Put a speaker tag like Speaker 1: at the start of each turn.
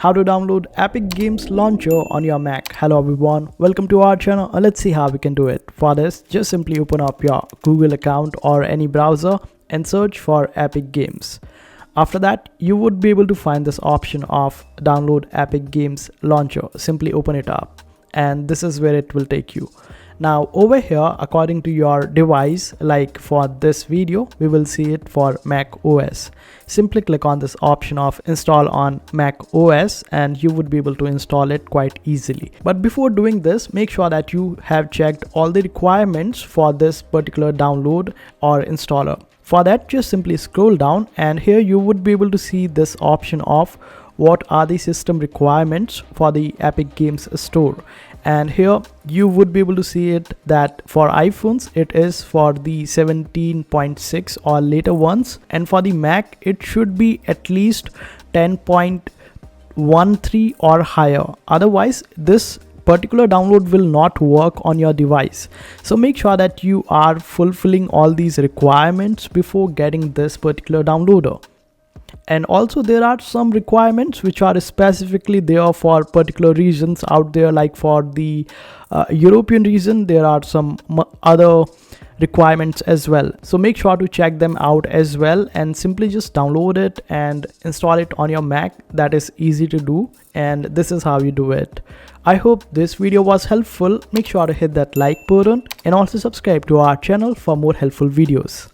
Speaker 1: How to download Epic Games Launcher on your Mac. Hello everyone, welcome to our channel. Let's see how we can do it. For this, just simply open up your Google account or any browser and search for Epic Games. After that, you would be able to find this option of download Epic Games Launcher. Simply open it up and this is where it will take you. Now over here, according to your device, like for this video, we will see it for Mac OS. Simply click on this option of install on Mac OS and you would be able to install it quite easily. But before doing this, make sure that you have checked all the requirements for this particular download or installer. For that, just simply scroll down and here you would be able to see this option of what are the system requirements for the Epic Games Store. And here you would be able to see it that for iPhones it is for the 17.6 or later ones, and for the Mac it should be at least 10.13 or higher. Otherwise this particular download will not work on your device. So make sure that you are fulfilling all these requirements before getting this particular downloader. And also there are some requirements which are specifically there for particular regions out there, like for the European region there are some other requirements as well. So make sure to check them out as well and simply just download it and install it on your Mac. That is easy to do and this is how you do it. I hope this video was helpful. Make sure to hit that like button and also subscribe to our channel for more helpful videos.